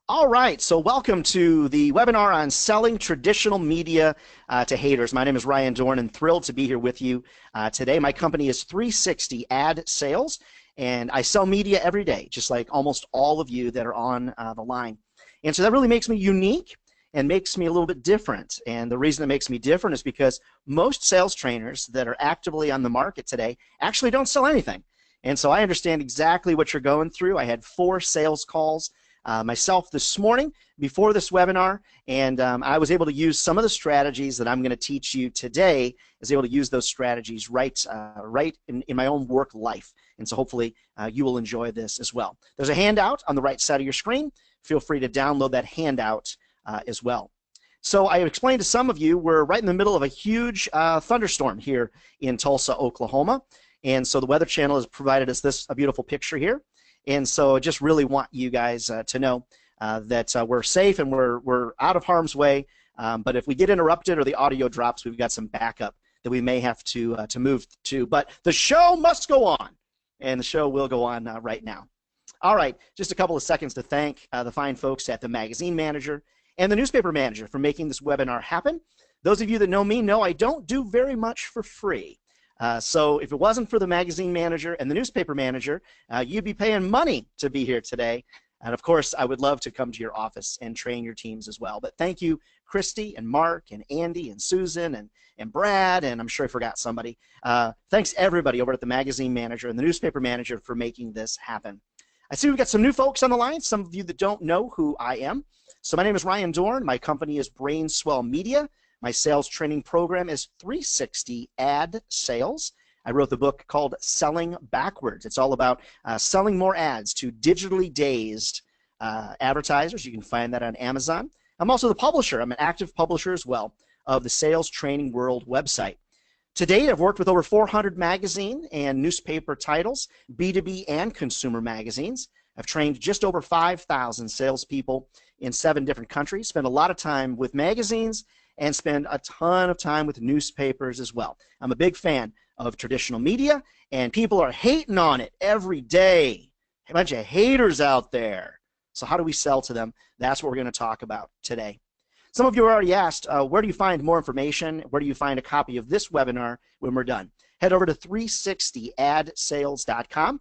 All right, so welcome to the webinar on selling traditional media to haters. My name is Ryan Dohrn and thrilled to be here with you today. My company is 360 Ad Sales, and I sell media every day, just like almost all of you that are on the line. And so that really makes me unique and makes me a little bit different. And the reason it makes me different is because most sales trainers that are actively on the market today actually don't sell anything. And so I understand exactly what you're going through. I had 4 sales calls myself this morning before this webinar, and I was able to use some of the strategies that I'm going to teach you today. I was able to use those strategies right in my own work life, and so hopefully you will enjoy this as well. There's a handout on the right side of your screen. Feel free to download that handout as well. So I explained to some of you we're right in the middle of a huge thunderstorm here in Tulsa, Oklahoma, and so the Weather Channel has provided us a beautiful picture here. And so I just really want you guys to know that we're safe and we're out of harm's way. But if we get interrupted or the audio drops, we've got some backup that we may have to move to. But the show must go on, and the show will go on right now. All right, just a couple of seconds to thank the fine folks at the Magazine Manager and the Newspaper Manager for making this webinar happen. Those of you that know me know I don't do very much for free. So if it wasn't for the Magazine Manager and the Newspaper Manager, you'd be paying money to be here today. And of course, I would love to come to your office and train your teams as well. But thank you, Christy and Mark and Andy and Susan and Brad, and I'm sure I forgot somebody. Thanks everybody over at the Magazine Manager and the Newspaper Manager for making this happen. I see we've got some new folks on the line, some of you that don't know who I am. So my name is Ryan Dohrn. My company is Brainswell Media. My sales training program is 360 Ad Sales. I wrote the book called Selling Backwards. It's all about selling more ads to digitally dazed advertisers. You can find that on Amazon. I'm also the publisher. I'm an active publisher as well of the Sales Training World website. To date, I've worked with over 400 magazine and newspaper titles, B2B and consumer magazines. I've trained just over 5,000 salespeople in 7 different countries, spent a lot of time with magazines, and spend a ton of time with newspapers as well. I'm a big fan of traditional media, and people are hating on it every day. A bunch of haters out there. So how do we sell to them? That's what we're going to talk about today. Some of you already asked, where do you find more information? Where do you find a copy of this webinar when we're done? Head over to 360adsales.com.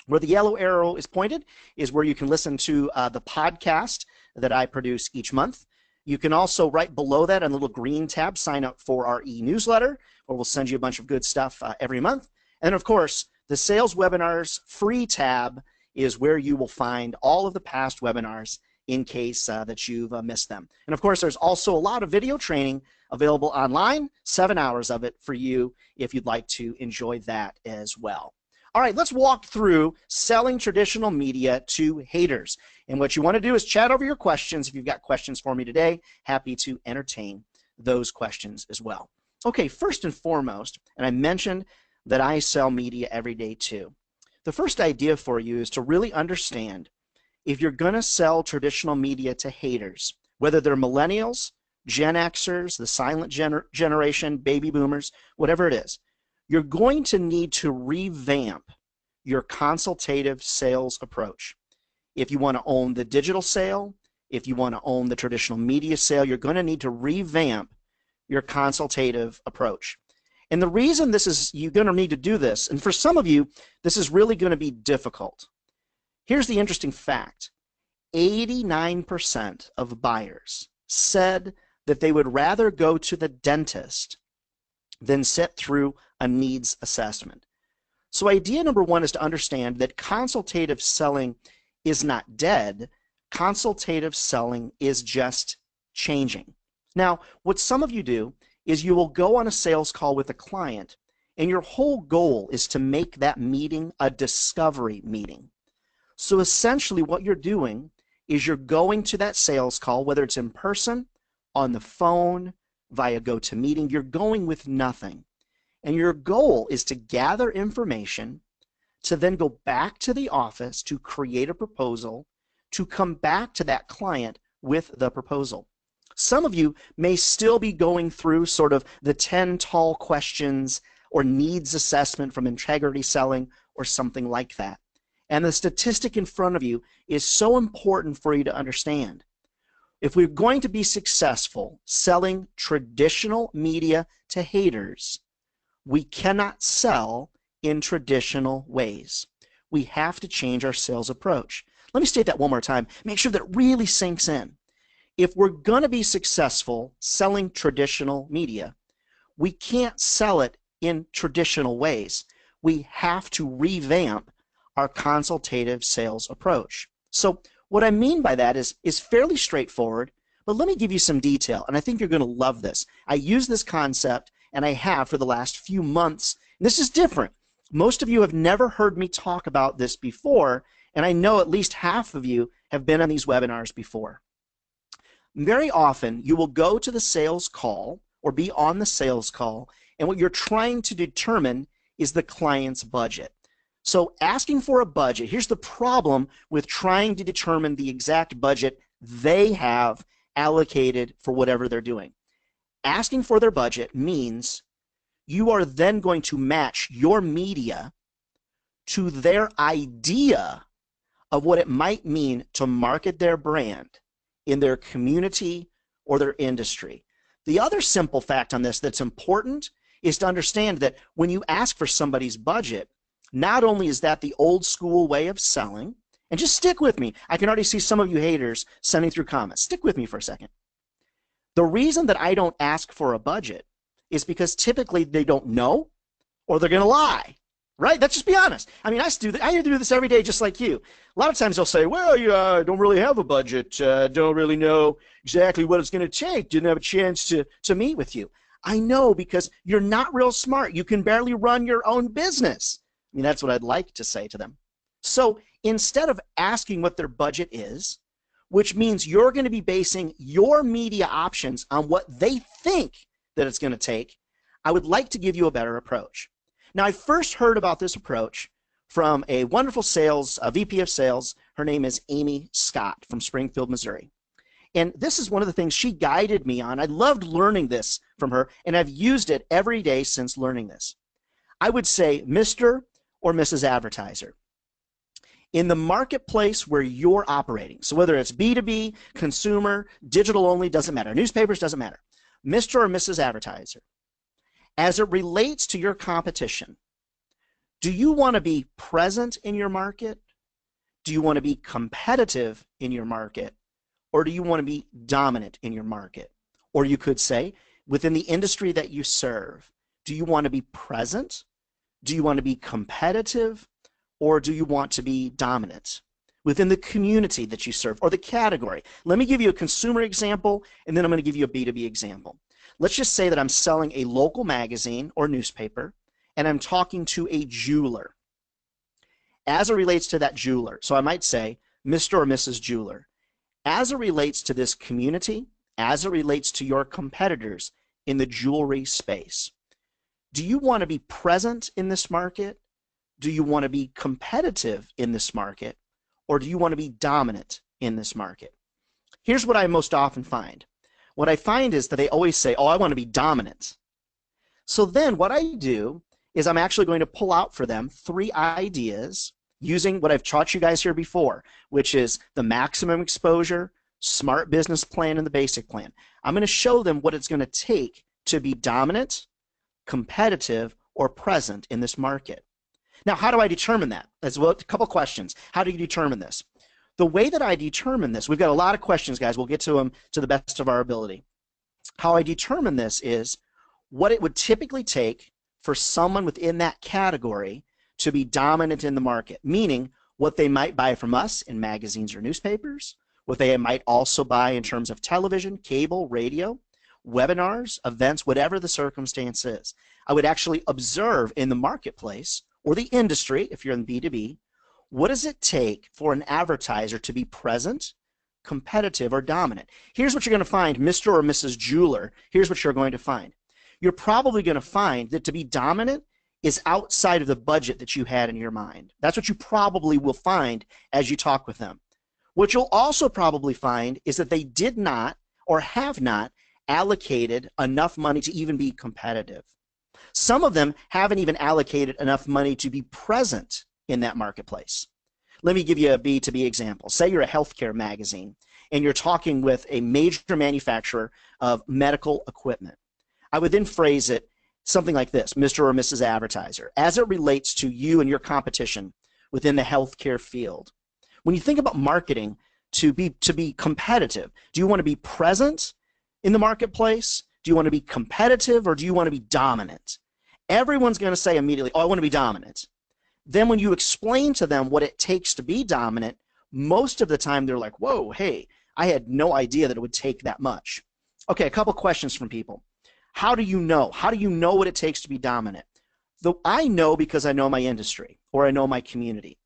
Where the yellow arrow is pointed is where you can listen to the podcast that I produce each month. You can also, right below that on the little green tab, sign up for our e-newsletter, where we'll send you a bunch of good stuff every month. And of course, the Sales Webinars free tab is where you will find all of the past webinars in case that you've missed them. And of course, there's also a lot of video training available online, 7 hours of it for you if you'd like to enjoy that as well. All right, let's walk through selling traditional media to haters. And what you want to do is chat over your questions. If you've got questions for me today, happy to entertain those questions as well. Okay, first and foremost, and I mentioned that I sell media every day too. The first idea for you is to really understand if you're going to sell traditional media to haters, whether they're millennials, Gen Xers, the silent generation, baby boomers, whatever it is, you're going to need to revamp your consultative sales approach. If you want to own the digital sale, if you want to own the traditional media sale, you're going to need to revamp your consultative approach. And the reason you're going to need to do this, and for some of you, this is really going to be difficult. Here's the interesting fact. 89% of buyers said that they would rather go to the dentist than sit through a needs assessment. So idea number one is to understand that consultative selling is not dead. Consultative selling is just changing. Now, what some of you do is you will go on a sales call with a client, and your whole goal is to make that meeting a discovery meeting. So essentially what you're doing is you're going to that sales call, whether it's in person, on the phone, via GoToMeeting, you're going with nothing. And your goal is to gather information, to then go back to the office to create a proposal, to come back to that client with the proposal. Some of you may still be going through sort of the 10 tall questions or needs assessment from integrity selling or something like that. And the statistic in front of you is so important for you to understand. If we're going to be successful selling traditional media to haters, we cannot sell in traditional ways. We have to change our sales approach. Let me state that one more time. Make sure that it really sinks in. If we're going to be successful selling traditional media, we can't sell it in traditional ways. We have to revamp our consultative sales approach. So what I mean by that is fairly straightforward, but let me give you some detail, and I think you're going to love this. I use this concept, and I have for the last few months. And this is different. Most of you have never heard me talk about this before, and I know at least half of you have been on these webinars before. Very often, you will go to the sales call or be on the sales call, and what you're trying to determine is the client's budget. So asking for a budget, here's the problem with trying to determine the exact budget they have allocated for whatever they're doing. Asking for their budget means you are then going to match your media to their idea of what it might mean to market their brand in their community or their industry. The other simple fact on this that's important is to understand that when you ask for somebody's budget, not only is that the old school way of selling, and just stick with me. I can already see some of you haters sending through comments. Stick with me for a second. The reason that I don't ask for a budget is because typically they don't know or they're going to lie, right? Let's just be honest. I mean, I do this every day just like you. A lot of times they'll say, well, you don't really have a budget, don't really know exactly what it's going to take, didn't have a chance to meet with you. I know, because you're not real smart. You can barely run your own business. I mean, that's what I'd like to say to them. So instead of asking what their budget is, which means you're going to be basing your media options on what they think that it's going to take, I would like to give you a better approach. Now, I first heard about this approach from a wonderful VP of sales. Her name is Amy Scott from Springfield, Missouri. And this is one of the things she guided me on. I loved learning this from her, and I've used it every day since learning this. I would say, Mr. or Mrs. Advertiser, in the marketplace where you're operating, so whether it's B2B, consumer, digital only, doesn't matter, newspapers, doesn't matter, Mr. or Mrs. Advertiser, as it relates to your competition, do you want to be present in your market? Do you want to be competitive in your market? Or do you want to be dominant in your market? Or you could say, within the industry that you serve, do you want to be present? Do you want to be competitive? Or do you want to be dominant within the community that you serve or the category? Let me give you a consumer example, and then I'm going to give you a B2B example. Let's just say that I'm selling a local magazine or newspaper, and I'm talking to a jeweler. As it relates to that jeweler, so I might say, Mr. or Mrs. Jeweler, as it relates to this community, as it relates to your competitors in the jewelry space, do you want to be present in this market? Do you want to be competitive in this market? Or do you want to be dominant in this market? Here's what I most often find. What I find is that they always say, oh, I want to be dominant. So then what I do is I'm actually going to pull out for them 3 ideas using what I've taught you guys here before, which is the maximum exposure, smart business plan, and the basic plan. I'm going to show them what it's going to take to be dominant, competitive, or present in this market. Now, how do I determine that? As well, a couple questions. How do you determine this? The way that I determine this, we've got a lot of questions, guys. We'll get to them to the best of our ability. How I determine this is what it would typically take for someone within that category to be dominant in the market, meaning what they might buy from us in magazines or newspapers, what they might also buy in terms of television, cable, radio, webinars, events, whatever the circumstance is. I would actually observe in the marketplace or the industry, if you're in B2B, what does it take for an advertiser to be present, competitive, or dominant? Here's what you're going to find, Mr. or Mrs. Jeweler. Here's what you're going to find. You're probably going to find that to be dominant is outside of the budget that you had in your mind. That's what you probably will find as you talk with them. What you'll also probably find is that they did not or have not allocated enough money to even be competitive. Some of them haven't even allocated enough money to be present in that marketplace. Let me give you a B2B example. Say you're a healthcare magazine and you're talking with a major manufacturer of medical equipment. I would then phrase it something like this: Mr. or Mrs. Advertiser, as it relates to you and your competition within the healthcare field. When you think about marketing to be competitive, do you want to be present in the marketplace? Do you want to be competitive, or do you want to be dominant? Everyone's going to say immediately, oh, I want to be dominant. Then when you explain to them what it takes to be dominant, most of the time they're like, whoa, hey, I had no idea that it would take that much. Okay, a couple questions from people. How do you know? How do you know what it takes to be dominant? I know because I know my industry, or I know my community.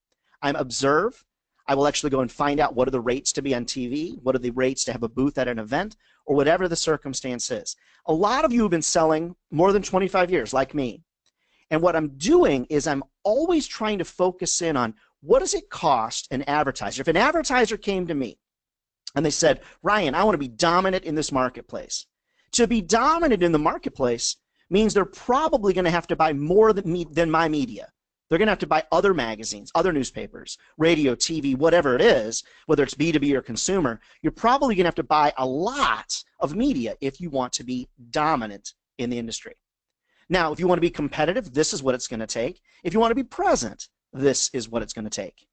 I observe. I will actually go and find out what are the rates to be on TV, what are the rates to have a booth at an event, or whatever the circumstance is. A lot of you have been selling more than 25 years, like me. And what I'm doing is I'm always trying to focus in on what does it cost an advertiser. If an advertiser came to me and they said, Ryan, I want to be dominant in this marketplace. To be dominant in the marketplace means they're probably going to have to buy more than my media. They're going to have to buy other magazines, other newspapers, radio, TV, whatever it is, whether it's B2B or consumer. You're probably going to have to buy a lot of media if you want to be dominant in the industry. Now, if you want to be competitive, this is what it's going to take. If you want to be present, this is what it's going to take.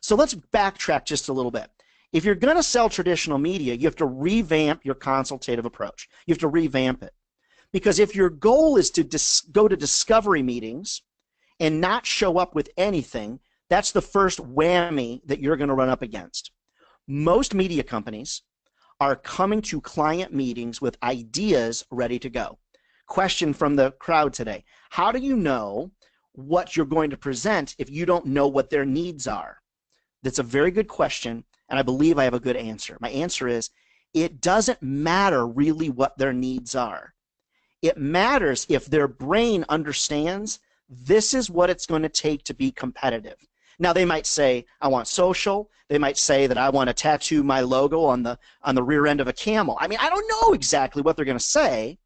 So let's backtrack just a little bit. If you're going to sell traditional media, you have to revamp your consultative approach. You have to revamp it. Because if your goal is to go to discovery meetings and not show up with anything, that's the first whammy that you're going to run up against. Most media companies are coming to client meetings with ideas ready to go. Question from the crowd today: how do you know what you're going to present if you don't know what their needs are? That's a very good question, and I believe I have a good answer. My answer is, it doesn't matter really what their needs are. It matters if their brain understands this is what it's going to take to be competitive. Now, they might say, I want social. They might say that I want to tattoo my logo on the rear end of a camel. I mean, I don't know exactly what they're going to say,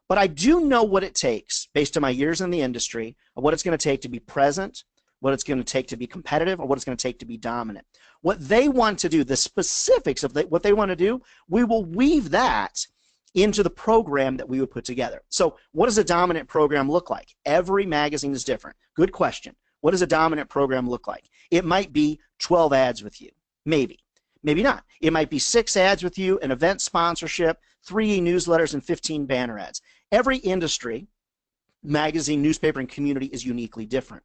but I do know what it takes, based on my years in the industry, of what it's going to take to be present, what it's going to take to be competitive, or what it's going to take to be dominant. What they want to do, the specifics of what they want to do, we will weave that into the program that we would put together. So what does a dominant program look like? Every magazine is different. Good question. What does a dominant program look like? It might be 12 ads with you. Maybe. Maybe not. It might be 6 ads with you, an event sponsorship, 3 newsletters, and 15 banner ads. Every industry, magazine, newspaper, and community is uniquely different.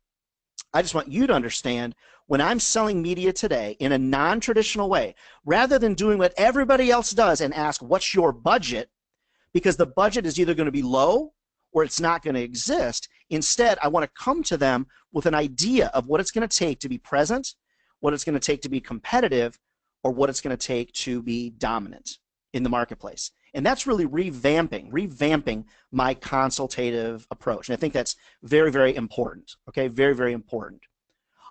I just want you to understand, when I'm selling media today in a non-traditional way, rather than doing what everybody else does and ask, what's your budget? Because the budget is either going to be low or it's not going to exist. Instead, I want to come to them with an idea of what it's going to take to be present, what it's going to take to be competitive, or what it's going to take to be dominant in the marketplace. And that's really revamping my consultative approach. And I think that's very, very important. Okay, very, very important.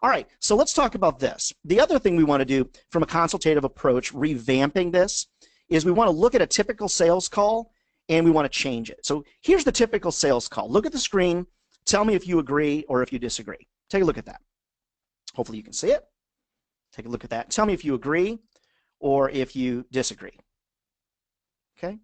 All right, so let's talk about this. The other thing we want to do from a consultative approach, revamping this, is we want to look at a typical sales call and we want to change it. So here's the typical sales call. Look at the screen. Tell me if you agree or if you disagree. Take a look at that. Hopefully you can see it. Take a look at that. Tell me if you agree or if you disagree. Okay?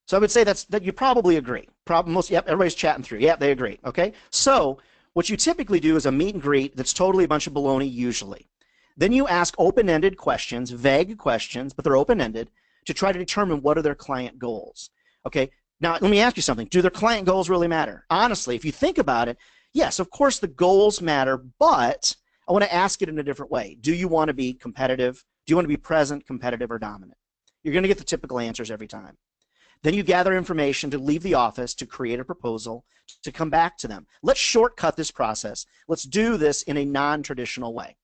So I would say that you probably agree. Yep, everybody's chatting through. Yep, they agree. Okay? So what you typically do is a meet and greet that's totally a bunch of baloney usually. Then you ask open-ended questions, vague questions, but they're open-ended, to try to determine what are their client goals. Okay? Now, let me ask you something. Do their client goals really matter? Honestly, if you think about it, yes, of course the goals matter, but I want to ask it in a different way. Do you want to be competitive? Do you want to be present, competitive, or dominant? You're going to get the typical answers every time. Then you gather information to leave the office, to create a proposal, to come back to them. Let's shortcut this process. Let's do this in a non-traditional way.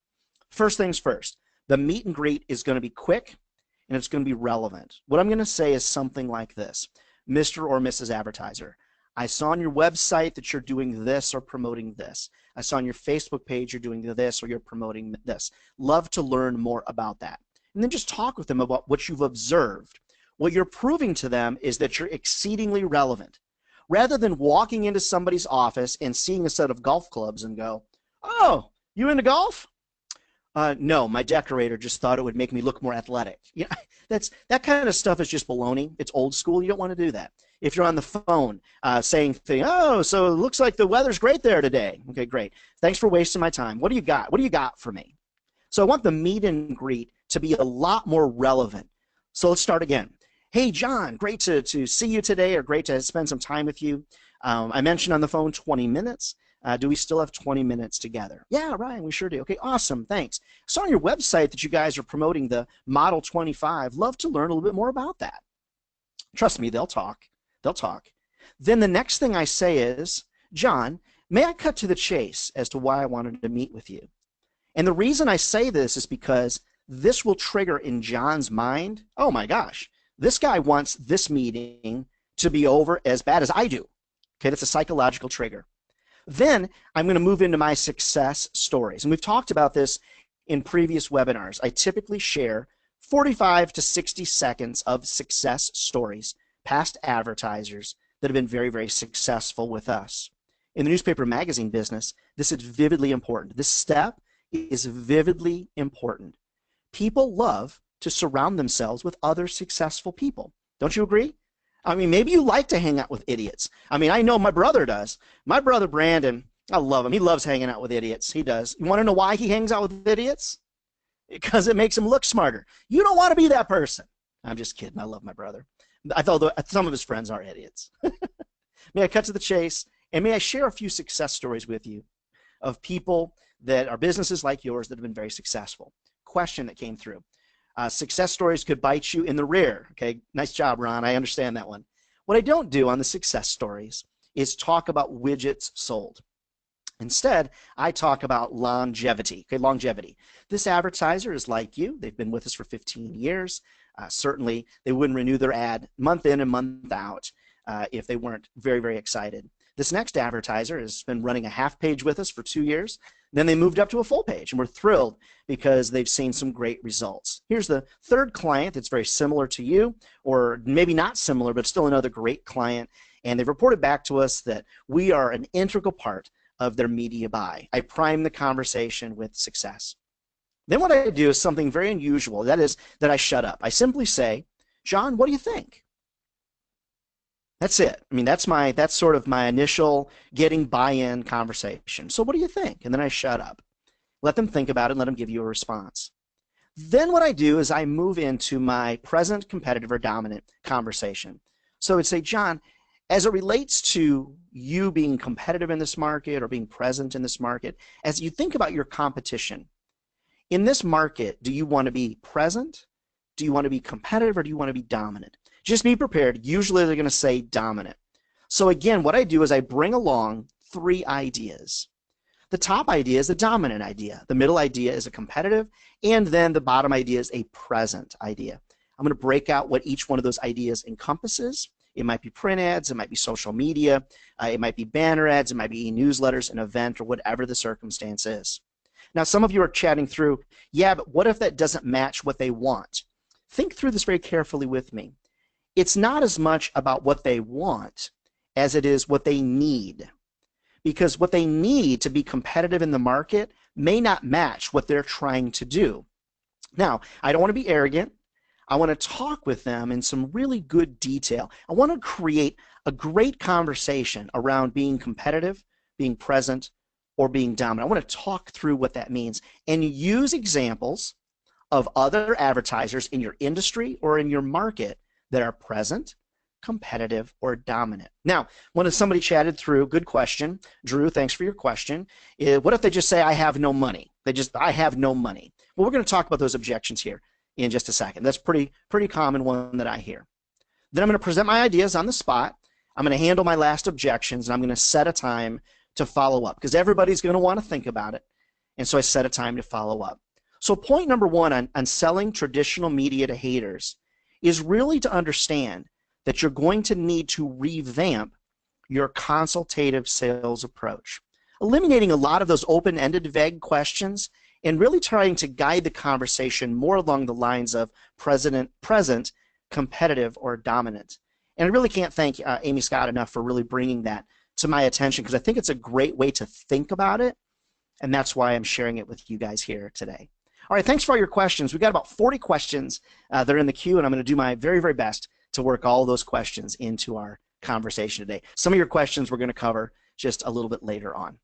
First things first, the meet and greet is going to be quick and it's going to be relevant. What I'm going to say is something like this: Mr. or Mrs. Advertiser, I saw on your website that you're doing this or promoting this. I saw on your Facebook page you're doing this or you're promoting this. Love to learn more about that. And then just talk with them about what you've observed. What you're proving to them is that you're exceedingly relevant. Rather than walking into somebody's office and seeing a set of golf clubs and go, oh, you into golf? No, my decorator just thought it would make me look more athletic. That kind of stuff is just baloney. It's old school. You don't want to do that. If you're on the phone saying, oh, so it looks like the weather's great there today. Okay, great. Thanks for wasting my time. What do you got? What do you got for me? So I want the meet and greet to be a lot more relevant. So let's start again. Hey, John, great to see you today, or great to spend some time with you. I mentioned on the phone 20 minutes. Do we still have 20 minutes together? Yeah, Ryan, we sure do. Okay, awesome, thanks. I saw on your website that you guys are promoting the Model 25. Love to learn a little bit more about that. Trust me, they'll talk. They'll talk. Then the next thing I say is, John, may I cut to the chase as to why I wanted to meet with you? And the reason I say this is because this will trigger in John's mind, oh my gosh, this guy wants this meeting to be over as bad as I do. Okay, that's a psychological trigger. Then I'm going to move into my success stories. And we've talked about this in previous webinars. I typically share 45 to 60 seconds of success stories, past advertisers that have been very, very successful with us. In the newspaper magazine business, this is vividly important. This step is vividly important. People love to surround themselves with other successful people. Don't you agree? I mean, maybe you like to hang out with idiots. I mean, I know my brother does. My brother Brandon, I love him. He loves hanging out with idiots. He does. You want to know why he hangs out with idiots? Because it makes him look smarter. You don't want to be that person. I'm just kidding. I love my brother. I thought some of his friends are idiots. May I cut to the chase, and may I share a few success stories with you of people that are businesses like yours that have been very successful. Question that came through. Success stories could bite you in the rear. Okay, nice job, Ron. I understand that one. What I don't do on the success stories is talk about widgets sold. Instead, I talk about longevity. Okay, longevity. This advertiser is like you. They've been with us for 15 years. Certainly, they wouldn't renew their ad month in and month out if they weren't very, very excited. This next advertiser has been running a half page with us for 2 years. Then they moved up to a full page, and we're thrilled because they've seen some great results. Here's the third client that's very similar to you, or maybe not similar, but still another great client, and they've reported back to us that we are an integral part of their media buy. I prime the conversation with success. Then what I do is something very unusual. That is that I shut up. I simply say, John, what do you think? That's it. I mean, that's sort of my initial getting buy-in conversation. So what do you think? And then I shut up. Let them think about it and let them give you a response. Then what I do is I move into my present, competitive, or dominant conversation. So I'd say, John, as it relates to you being competitive in this market or being present in this market, as you think about your competition, in this market, do you want to be present? Do you want to be competitive, or do you want to be dominant? Just be prepared. Usually they're going to say dominant. So again, what I do is I bring along 3 ideas. The top idea is the dominant idea. The middle idea is a competitive, and then the bottom idea is a present idea. I'm going to break out what each one of those ideas encompasses. It might be print ads, it might be social media, it might be banner ads, it might be e-newsletters, an event, or whatever the circumstance is. Now, some of you are chatting through, yeah, but what if that doesn't match what they want? Think through this very carefully with me. It's not as much about what they want as it is what they need. Because what they need to be competitive in the market may not match what they're trying to do. Now, I don't want to be arrogant. I want to talk with them in some really good detail. I want to create a great conversation around being competitive, being present, or being dominant. I want to talk through what that means and use examples of other advertisers in your industry or in your market that are present, competitive, or dominant. Now, when somebody chatted through, good question, Drew, thanks for your question. What if they just say, I have no money? I have no money. Well, we're going to talk about those objections here in just a second. That's pretty common one that I hear. Then I'm going to present my ideas on the spot. I'm going to handle my last objections, and I'm going to set a time to follow up because everybody's going to want to think about it. And so I set a time to follow up. So point number 1 on selling traditional media to haters is really to understand that you're going to need to revamp your consultative sales approach, eliminating a lot of those open-ended, vague questions and really trying to guide the conversation more along the lines of present, competitive, or dominant. And I really can't thank Amy Scott enough for really bringing that to my attention because I think it's a great way to think about it, and that's why I'm sharing it with you guys here today. All right, thanks for all your questions. We've got about 40 questions that are in the queue, and I'm going to do my very, very best to work all of those questions into our conversation today. Some of your questions we're going to cover just a little bit later on.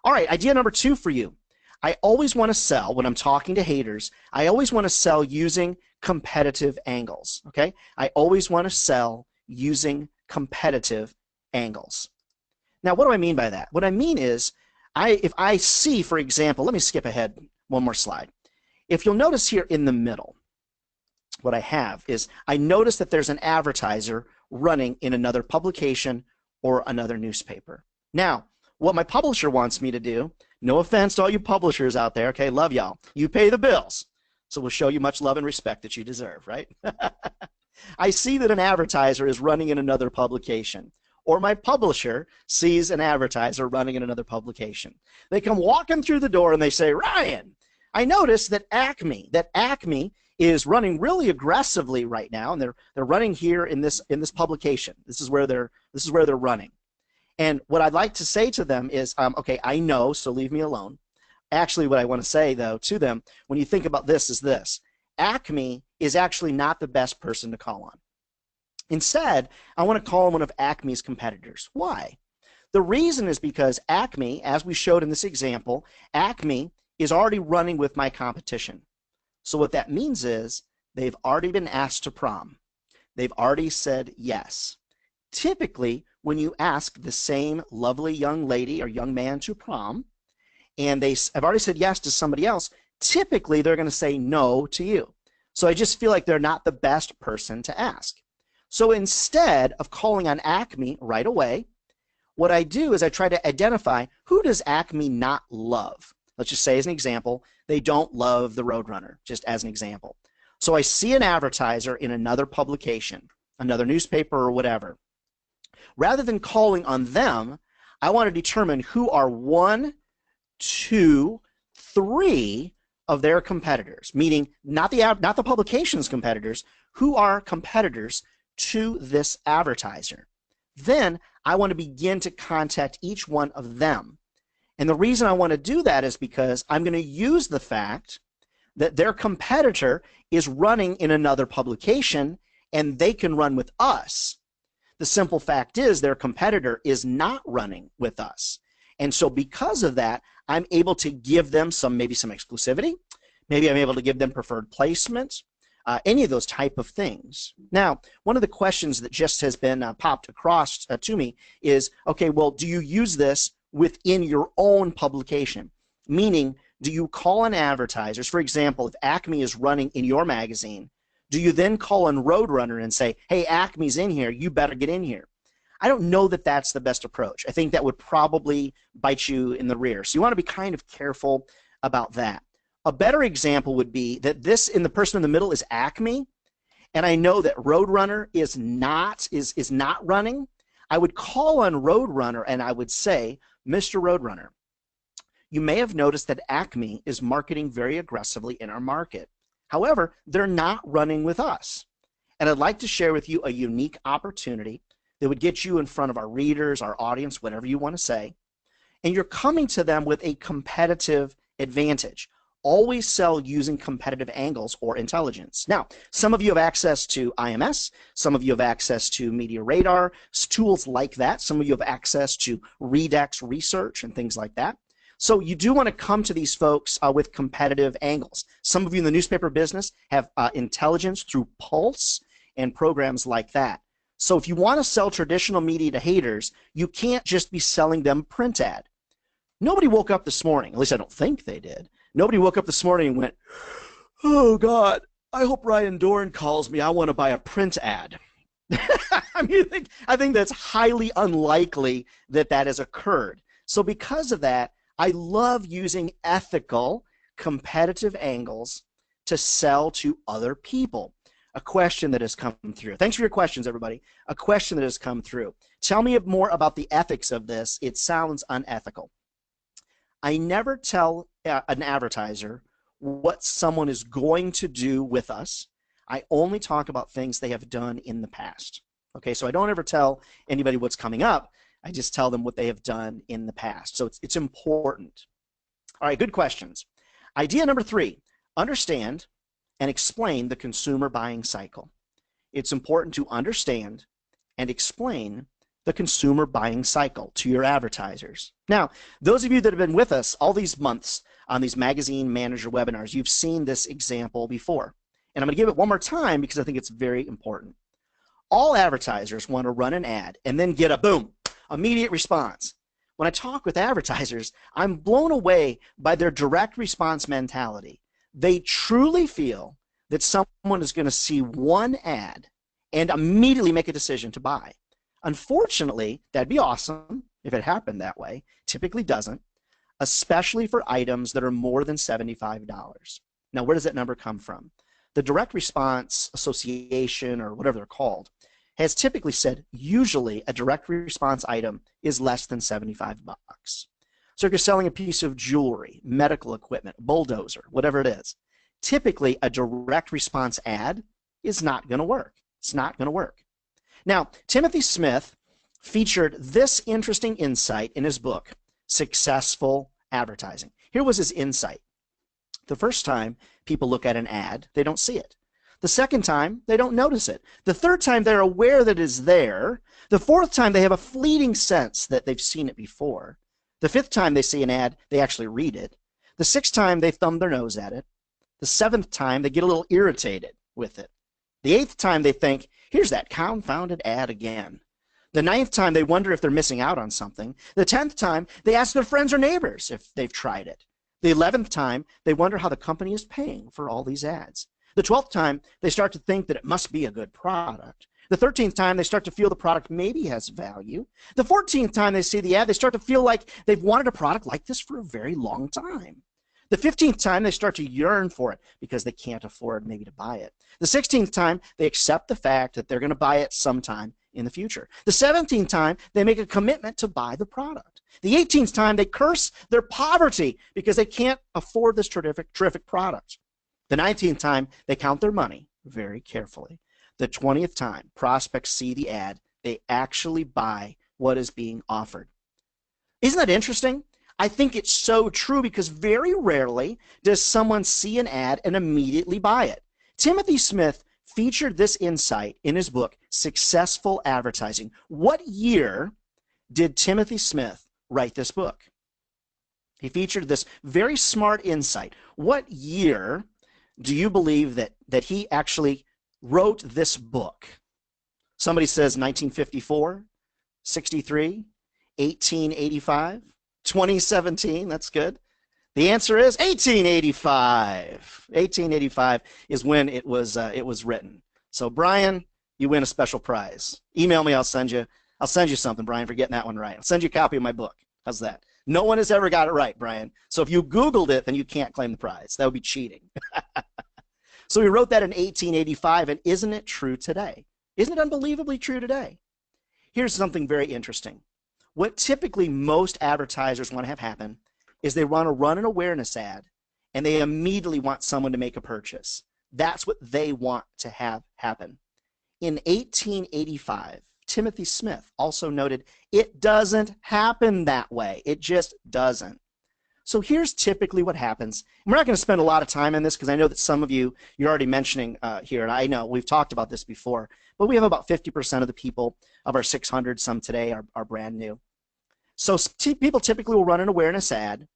All right, idea number 2 for you. I always want to sell, when I'm talking to haters, I always want to sell using competitive angles, okay? I always want to sell using competitive angles. Now, what do I mean by that? What I mean is, if I see, for example, let me skip ahead one more slide. If you'll notice here in the middle, what I have is I notice that there's an advertiser running in another publication or another newspaper. Now, what my publisher wants me to do, no offense to all you publishers out there, okay, love y'all. You pay the bills, so we'll show you much love and respect that you deserve, right? I see that an advertiser is running in another publication, or my publisher sees an advertiser running in another publication. They come walking through the door and they say, Ryan, I noticed that Acme is running really aggressively right now, and they're running here in this publication. This is where they're running. And what I'd like to say to them is, okay, I know, so leave me alone. Actually, what I want to say, though, to them, when you think about this, is this. Acme is actually not the best person to call on. Instead, I want to call on one of Acme's competitors. Why? The reason is because Acme, as we showed in this example, Acme is already running with my competition. So what that means is they've already been asked to prom. They've already said yes. Typically, when you ask the same lovely young lady or young man to prom, and they have already said yes to somebody else, typically they're going to say no to you. So I just feel like they're not the best person to ask. So instead of calling on Acme right away, what I do is I try to identify, who does Acme not love? Let's just say, as an example, they don't love the Roadrunner, just as an example. So I see an advertiser in another publication, another newspaper or whatever. Rather than calling on them, I want to determine who are 1, 2, 3 of their competitors, meaning not the publication's competitors, who are competitors to this advertiser. Then I want to begin to contact each one of them. And the reason I want to do that is because I'm going to use the fact that their competitor is running in another publication and they can run with us. The simple fact is their competitor is not running with us. And so because of that, I'm able to give them maybe some exclusivity. Maybe I'm able to give them preferred placement, any of those type of things. Now, one of the questions that just has been popped across to me is, okay, well, do you use this within your own publication? Meaning, do you call on advertisers? For example, if Acme is running in your magazine, do you then call on Roadrunner and say, hey, Acme's in here, you better get in here? I don't know that that's the best approach. I think that would probably bite you in the rear. So you want to be kind of careful about that. A better example would be that the person in the middle is Acme, and I know that Roadrunner is not running. I would call on Roadrunner and I would say, Mr. Roadrunner, you may have noticed that Acme is marketing very aggressively in our market. However, they're not running with us. And I'd like to share with you a unique opportunity that would get you in front of our readers, our audience, whatever you want to say. And you're coming to them with a competitive advantage. Always sell using competitive angles or intelligence. Now, some of you have access to IMS. Some of you have access to Media Radar, tools like that. Some of you have access to Redex research and things like that. So you do want to come to these folks with competitive angles. Some of you in the newspaper business have intelligence through Pulse and programs like that. So if you want to sell traditional media to haters, you can't just be selling them print ad. Nobody woke up this morning, at least I don't think they did. Nobody woke up this morning and went, oh God, I hope Ryan Dohrn calls me. I want to buy a print ad. I think that's highly unlikely that that has occurred. So because of that, I love using ethical, competitive angles to sell to other people. A question that has come through. Thanks for your questions, everybody. A question that has come through. Tell me more about the ethics of this. It sounds unethical. I never tell an advertiser what someone is going to do with us. I only talk about things they have done in the past. Okay, so I don't ever tell anybody what's coming up. I just tell them what they have done in the past. So it's important. All right, good questions. Idea number 3. understand and explain the consumer buying cycle. It's important to understand and explain the consumer buying cycle to your advertisers. Now, those of you that have been with us all these months on these magazine manager webinars, you've seen this example before. And I'm going to give it one more time because I think it's very important. All advertisers want to run an ad and then get a boom, immediate response. When I talk with advertisers, I'm blown away by their direct response mentality. They truly feel that someone is going to see one ad and immediately make a decision to buy. Unfortunately, that'd be awesome if it happened that way. Typically doesn't, especially for items that are more than $75. Now, where does that number come from? The Direct Response Association, or whatever they're called, has typically said usually a direct response item is less than $75. So if you're selling a piece of jewelry, medical equipment, bulldozer, whatever it is, typically a direct response ad is not going to work. It's not going to work. Now, Timothy Smith featured this interesting insight in his book, Successful Advertising. Here was his insight. The first time people look at an ad, they don't see it. The second time, they don't notice it. The third time, they're aware that it's there. The fourth time, they have a fleeting sense that they've seen it before. The fifth time they see an ad, they actually read it. The sixth time, they thumb their nose at it. The seventh time, they get a little irritated with it. The eighth time, they think, here's that confounded ad again. The ninth time, they wonder if they're missing out on something. The 10th time, they ask their friends or neighbors if they've tried it. The 11th time, they wonder how the company is paying for all these ads. The 12th time, they start to think that it must be a good product. The 13th time, they start to feel the product maybe has value. The 14th time they see the ad, they start to feel like they've wanted a product like this for a very long time. The 15th time, they start to yearn for it because they can't afford maybe to buy it. The 16th time, they accept the fact that they're going to buy it sometime in the future. The 17th time, they make a commitment to buy the product. The 18th time, they curse their poverty because they can't afford this terrific product. The 19th time, they count their money very carefully. The 20th time, prospects see the ad, they actually buy what is being offered. Isn't that interesting? I think it's so true because very rarely does someone see an ad and immediately buy it. Timothy Smith featured this insight in his book, Successful Advertising. What year did Timothy Smith write this book? He featured this very smart insight. What year do you believe that he actually wrote this book? Somebody says 1954, 63, 1885, 2017. That's good. The answer is 1885. 1885 is when it was written. So Brian, you win a special prize. Email me, I'll send you something, Brian, for getting that one right. I'll send you a copy of my book. How's that? No one has ever got it right, Brian. So if you Googled it, then you can't claim the prize. That would be cheating. So he wrote that in 1885, and isn't it true today? Isn't it unbelievably true today? Here's something very interesting. What typically most advertisers want to have happen is they want to run an awareness ad, and they immediately want someone to make a purchase. That's what they want to have happen. In 1885, Timothy Smith also noted, it doesn't happen that way. It just doesn't. So here's typically what happens. And we're not going to spend a lot of time on this because I know that some of you're already mentioning here, and I know we've talked about this before, but we have about 50% of the people of our 600, some today are brand new. So people typically will run an awareness ad,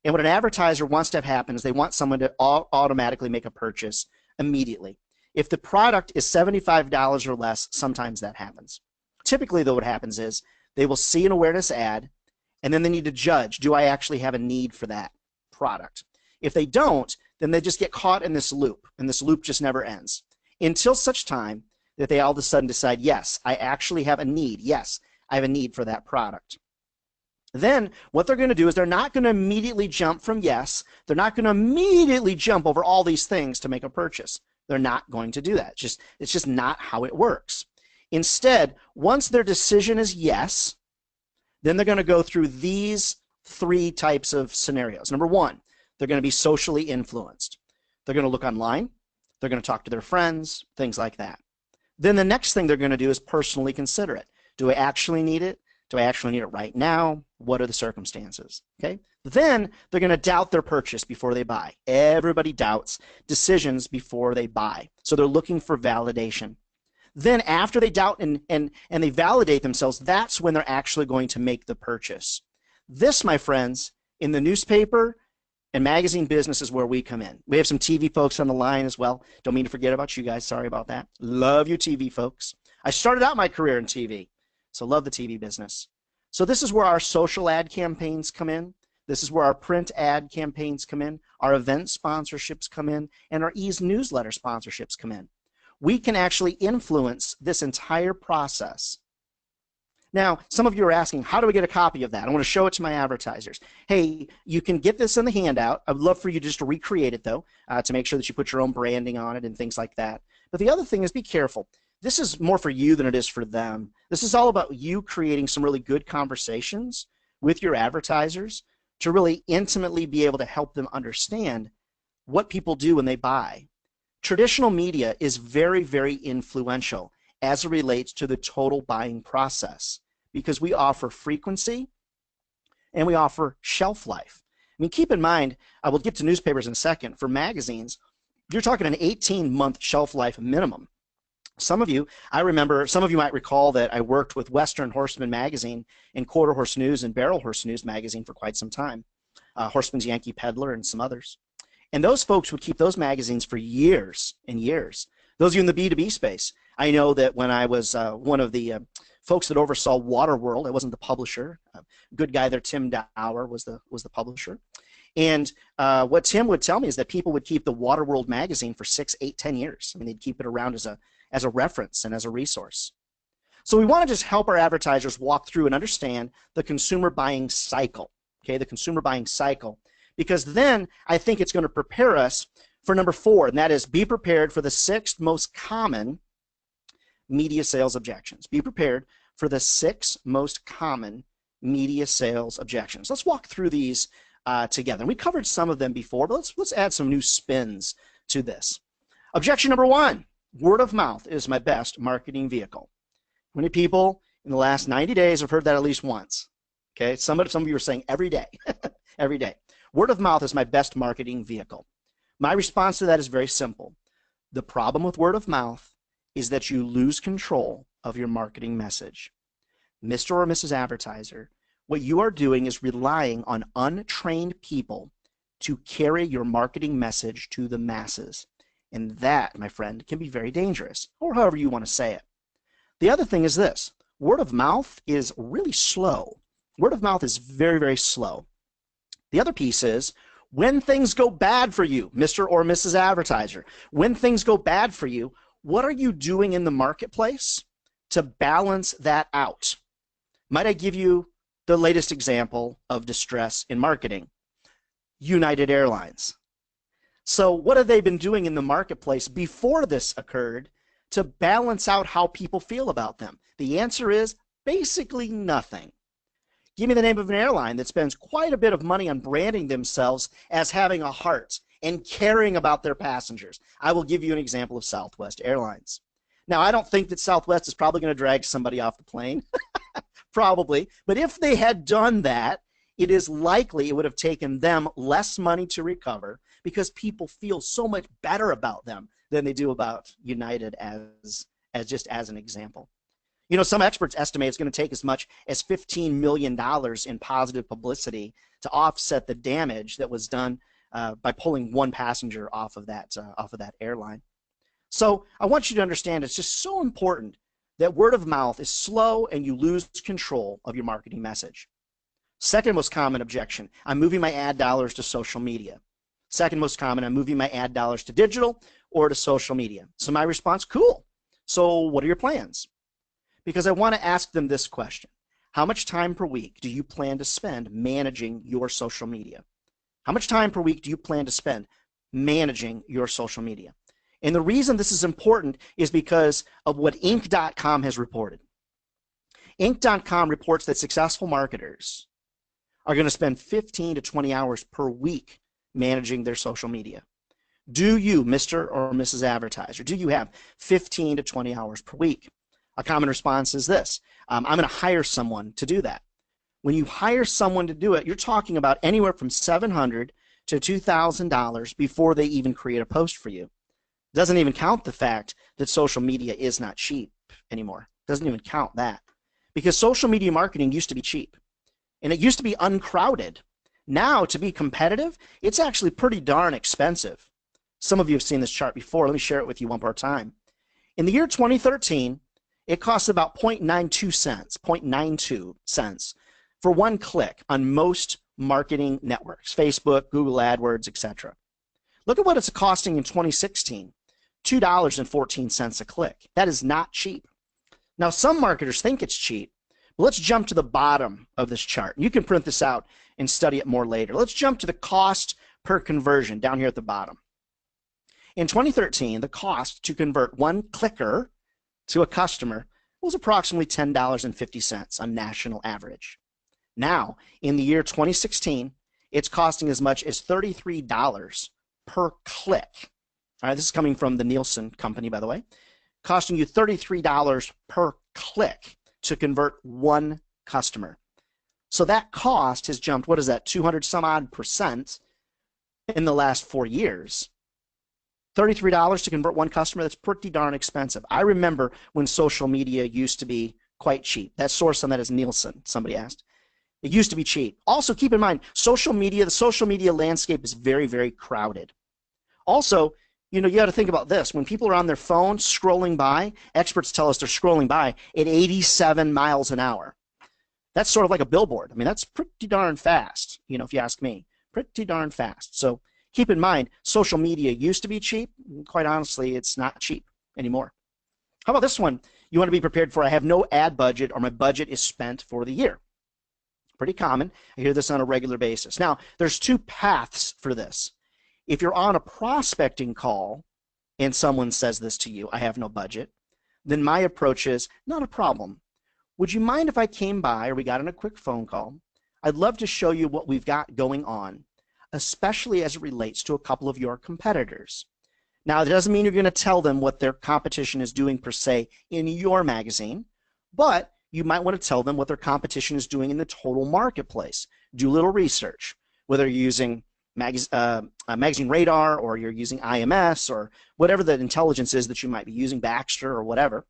and what an advertiser wants to have happen is they want someone to automatically make a purchase immediately. If the product is $75 or less, sometimes that happens. Typically, though, what happens is they will see an awareness ad, and then they need to judge, do I actually have a need for that product? If they don't, then they just get caught in this loop, and this loop just never ends until such time that they all of a sudden decide, yes, I actually have a need. Yes, I have a need for that product. Then what they're going to do is they're not going to immediately jump from yes. They're not going to immediately jump over all these things to make a purchase. They're not going to do that. It's just not how it works. Instead, once their decision is yes, then they're going to go through these three types of scenarios. Number one, they're going to be socially influenced. They're going to look online. They're going to talk to their friends, things like that. Then the next thing they're going to do is personally consider it. Do I actually need it? Do I actually need it right now? What are the circumstances? Okay. Then they're going to doubt their purchase before they buy. Everybody doubts decisions before they buy. So they're looking for validation. Then after they doubt and they validate themselves, that's when they're actually going to make the purchase. This, my friends, in the newspaper and magazine business is where we come in. We have some TV folks on the line as well. Don't mean to forget about you guys. Sorry about that. Love you TV folks. I started out my career in TV, so love the TV business. So this is where our social ad campaigns come in. This is where our print ad campaigns come in, our event sponsorships come in, and our newsletter sponsorships come in. We can actually influence this entire process. Now, some of you are asking, how do I get a copy of that? I want to show it to my advertisers. Hey, you can get this in the handout. I would love for you just to recreate it, though, to make sure that you put your own branding on it and things like that. But the other thing is be careful. This is more for you than it is for them. This is all about you creating some really good conversations with your advertisers to really intimately be able to help them understand what people do when they buy. Traditional media is very, very influential as it relates to the total buying process because we offer frequency and we offer shelf life. I mean, keep in mind, I will get to newspapers in a second. For magazines, you're talking an 18-month shelf life minimum. Some of you, I remember, some of you might recall that I worked with Western Horseman magazine and Quarter Horse News and Barrel Horse News magazine for quite some time. Horseman's Yankee Peddler and some others. And those folks would keep those magazines for years and years. Those of you in the B2B space, I know that when I was one of the folks that oversaw Waterworld, I wasn't the publisher. Good guy there, Tim Dower, was the publisher. And what Tim would tell me is that people would keep the Waterworld magazine for 6, 8, 10 years. I mean, they'd keep it around as a reference and as a resource. So we want to just help our advertisers walk through and understand the consumer buying cycle, okay, the consumer buying cycle, because then I think it's going to prepare us for number 4, and that is be prepared for the 6 most common media sales objections. Be prepared for the 6 most common media sales objections. Let's walk through these together. We covered some of them before, but let's add some new spins to this. Objection number 1. Word of mouth is my best marketing vehicle. Many people in the last 90 days have heard that at least once. Okay, some of you are saying every day, every day. Word of mouth is my best marketing vehicle. My response to that is very simple. The problem with word of mouth is that you lose control of your marketing message. Mr. or Mrs. Advertiser, what you are doing is relying on untrained people to carry your marketing message to the masses. And that, my friend, can be very dangerous, or however you want to say it. The other thing is this. Word of mouth is really slow. Word of mouth is very, very slow. The other piece is when things go bad for you, Mr. or Mrs. Advertiser, when things go bad for you, what are you doing in the marketplace to balance that out? Might I give you the latest example of distress in marketing? United Airlines. So what have they been doing in the marketplace before this occurred to balance out how people feel about them? The answer is basically nothing. Give me the name of an airline that spends quite a bit of money on branding themselves as having a heart and caring about their passengers. I will give you an example of Southwest Airlines. Now, I don't think that Southwest is probably going to drag somebody off the plane, probably, but if they had done that, it is likely it would have taken them less money to recover because people feel so much better about them than they do about United as just as an example. You know, some experts estimate it's going to take as much as $15 million in positive publicity to offset the damage that was done by pulling one passenger off of that airline. So I want you to understand it's just so important that word of mouth is slow and you lose control of your marketing message. Second most common objection, I'm moving my ad dollars to social media. Second most common, I'm moving my ad dollars to digital or to social media. So my response, cool. So what are your plans? Because I want to ask them this question. How much time per week do you plan to spend managing your social media? How much time per week do you plan to spend managing your social media? And the reason this is important is because of what Inc.com has reported. Inc.com reports that successful marketers are going to spend 15 to 20 hours per week managing their social media. Do you, Mr. or Mrs. Advertiser, do you have 15 to 20 hours per week? A common response is this: I'm going to hire someone to do that. When you hire someone to do it, you're talking about anywhere from $700 to $2,000 before they even create a post for you. Doesn't even count the fact that social media is not cheap anymore. Doesn't even count that. Because social media marketing used to be cheap, and it used to be uncrowded. Now, to be competitive, it's actually pretty darn expensive. Some of you have seen this chart before. Let me share it with you one more time. In the year 2013, it costs about 0.92 cents for one click on most marketing networks, Facebook, Google AdWords, etc. Look at what it's costing in 2016, $2.14 a click. That is not cheap. Now, some marketers think it's cheap. But let's jump to the bottom of this chart. You can print this out and study it more later. Let's jump to the cost per conversion down here at the bottom. In 2013, the cost to convert one clicker to a customer was approximately $10.50 on national average. Now, in the year 2016, it's costing as much as $33 per click. All right, this is coming from the Nielsen company, by the way, costing you $33 per click to convert one customer. So that cost has jumped, what is that, 200 some odd percent in the last 4 years. $33 to convert one customer, that's pretty darn expensive. I remember when social media used to be quite cheap. That source on that is Nielsen, somebody asked. It used to be cheap. Also, keep in mind, the social media landscape is very, very crowded. Also, you got to think about this. When people are on their phone scrolling by, experts tell us they're scrolling by at 87 miles an hour. That's sort of like a billboard. I mean, that's pretty darn fast, if you ask me. Pretty darn fast. So keep in mind, social media used to be cheap. Quite honestly, it's not cheap anymore. How about this one? You want to be prepared for, I have no ad budget, or my budget is spent for the year. Pretty common. I hear this on a regular basis. Now, there's two paths for this. If you're on a prospecting call and someone says this to you, I have no budget, then my approach is, not a problem. Would you mind if I came by, or we got on a quick phone call? I'd love to show you what we've got going on, especially as it relates to a couple of your competitors. Now, it doesn't mean you're going to tell them what their competition is doing per se in your magazine, but you might want to tell them what their competition is doing in the total marketplace. Do a little research, whether you're using Magazine Radar, or you're using IMS, or whatever the intelligence is that you might be using, Baxter or whatever,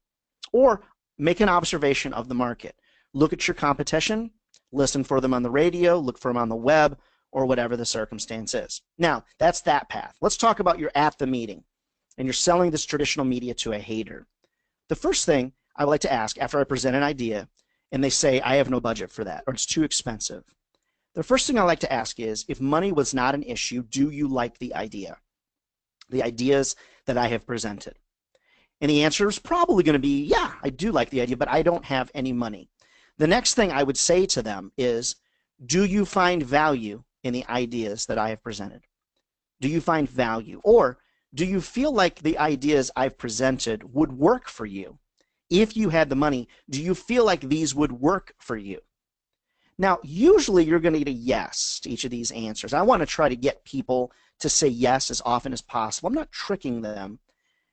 or make an observation of the market. Look at your competition, listen for them on the radio, look for them on the web, or whatever the circumstance is. Now, that's that path. Let's talk about you're at the meeting and you're selling this traditional media to a hater. The first thing I would like to ask after I present an idea and they say, I have no budget for that, or it's too expensive. The first thing I like to ask is, if money was not an issue, do you like the idea? The ideas that I have presented. And the answer is probably going to be, yeah, I do like the idea, but I don't have any money. The next thing I would say to them is, do you find value in the ideas that I have presented? Do you find value? Or do you feel like the ideas I've presented would work for you? If you had the money, do you feel like these would work for you? Now, usually you're going to get a yes to each of these answers. I want to try to get people to say yes as often as possible. I'm not tricking them.